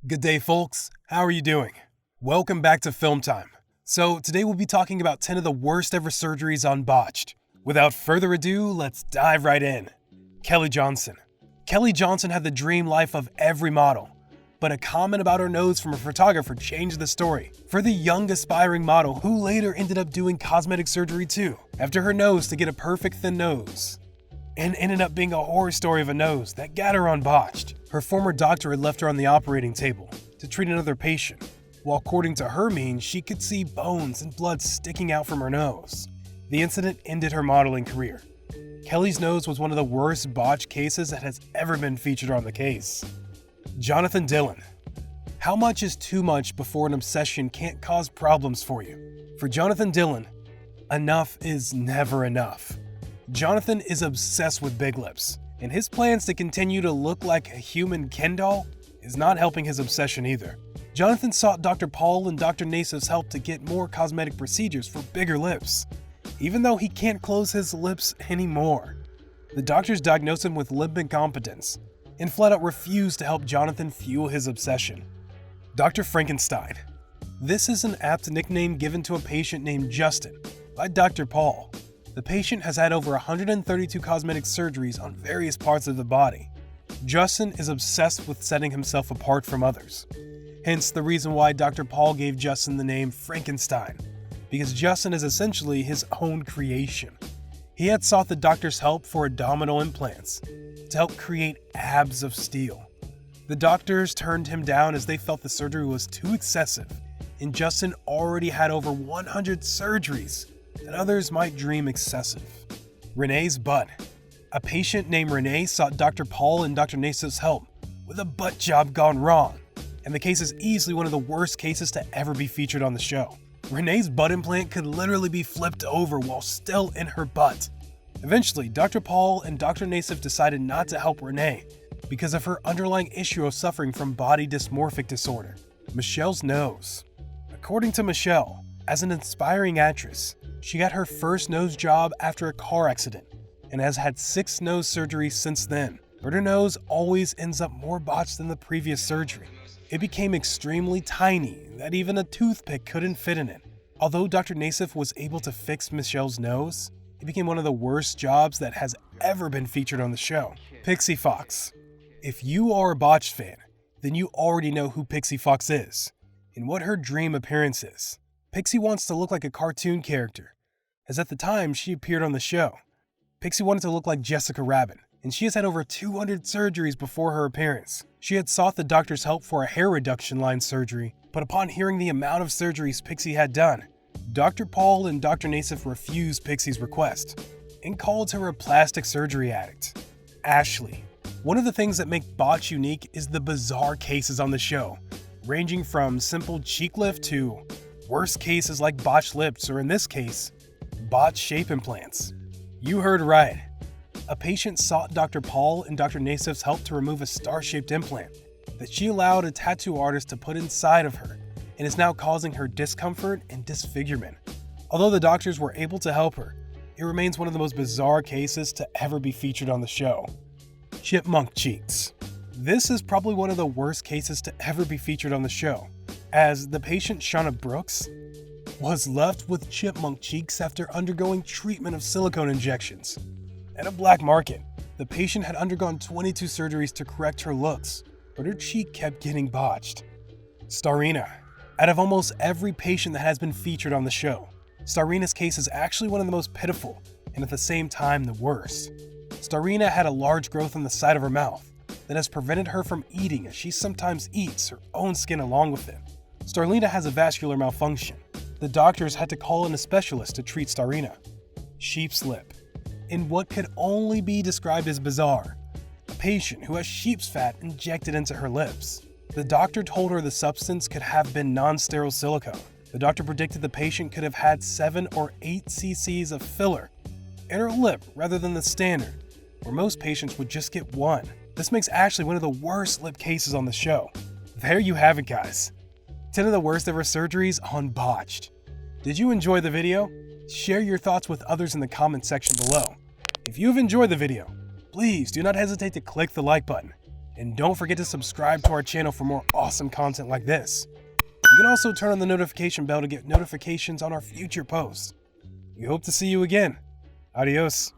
Good day, folks. How are you doing? Welcome back to Film Time. So today we'll be talking about 10 of the worst ever surgeries on Botched. Without further ado, let's dive right in. Kelly Johnson. Kelly Johnson had the dream life of every model, but a comment about her nose from a photographer changed the story for the young aspiring model who later ended up doing cosmetic surgery too, after her nose to get a perfect thin nose. And ended up being a horror story of a nose that got her on Botched. Her former doctor had left her on the operating table to treat another patient, while according to her means she could see bones and blood sticking out from her nose. The incident ended her modeling career. Kelly's nose was one of the worst botched cases that has ever been featured on the case. Jonathan Dillon. How much is too much before an obsession can't cause problems for you? For Jonathan Dillon, enough is never enough. Jonathan is obsessed with big lips, and his plans to continue to look like a human Ken doll is not helping his obsession either. Jonathan sought Dr. Paul and Dr. Nassif's help to get more cosmetic procedures for bigger lips, even though he can't close his lips anymore. The doctors diagnosed him with lip incompetence and flat out refused to help Jonathan fuel his obsession. Dr. Frankenstein. This is an apt nickname given to a patient named Justin by Dr. Paul. The patient has had over 132 cosmetic surgeries on various parts of the body. Justin is obsessed with setting himself apart from others. Hence the reason why Dr. Paul gave Justin the name Frankenstein, because Justin is essentially his own creation. He had sought the doctor's help for abdominal implants to help create abs of steel. The doctors turned him down as they felt the surgery was too excessive, and Justin already had over 100 surgeries that others might dream excessive. Renee's butt. A patient named Renee sought Dr. Paul and Dr. Nassif's help with a butt job gone wrong, and the case is easily one of the worst cases to ever be featured on the show. Renee's butt implant could literally be flipped over while still in her butt. Eventually, Dr. Paul and Dr. Nassif decided not to help Renee because of her underlying issue of suffering from body dysmorphic disorder. Michelle's nose. According to Michelle, as an aspiring actress, she got her first nose job after a car accident and has had 6 nose surgeries since then, but her nose always ends up more botched than the previous surgery. It became extremely tiny that even a toothpick couldn't fit in it. Although Dr. Nassif was able to fix Michelle's nose, it became one of the worst jobs that has ever been featured on the show. Pixie Fox. If you are a Botched fan, then you already know who Pixie Fox is and what her dream appearance is. Pixie wants to look like a cartoon character, as at the time she appeared on the show. Pixie wanted to look like Jessica Rabbit, and she has had over 200 surgeries before her appearance. She had sought the doctor's help for a hair reduction line surgery, but upon hearing the amount of surgeries Pixie had done, Dr. Paul and Dr. Nassif refused Pixie's request and called her a plastic surgery addict. Ashley. One of the things that make Botched unique is the bizarre cases on the show, ranging from simple cheek lift to worst cases like botched lips, or in this case, botched shape implants. You heard right. A patient sought Dr. Paul and Dr. Nassif's help to remove a star-shaped implant that she allowed a tattoo artist to put inside of her and is now causing her discomfort and disfigurement. Although the doctors were able to help her, it remains one of the most bizarre cases to ever be featured on the show. Chipmunk cheeks. This is probably one of the worst cases to ever be featured on the show, as the patient Shauna Brooks was left with chipmunk cheeks after undergoing treatment of silicone injections. At a black market, the patient had undergone 22 surgeries to correct her looks, but her cheek kept getting botched. Starina. Out of almost every patient that has been featured on the show, Starina's case is actually one of the most pitiful and at the same time the worst. Starina had a large growth on the side of her mouth that has prevented her from eating, as she sometimes eats her own skin along with it. Starina has a vascular malfunction. The doctors had to call in a specialist to treat Starina. Sheep's lip. In what could only be described as bizarre, a patient who has sheep's fat injected into her lips. The doctor told her the substance could have been non-sterile silicone. The doctor predicted the patient could have had 7 or 8 cc's of filler in her lip rather than the standard, where most patients would just get 1. This makes Ashley one of the worst lip cases on the show. There you have it, guys. 10 of the worst ever surgeries on Botched. Did you enjoy the video? Share your thoughts with others in the comment section below. If you've enjoyed the video, please do not hesitate to click the like button And don't forget to subscribe to our channel for more awesome content like this. You can also turn on the notification bell to get notifications on our future posts. We hope to see you again. Adios.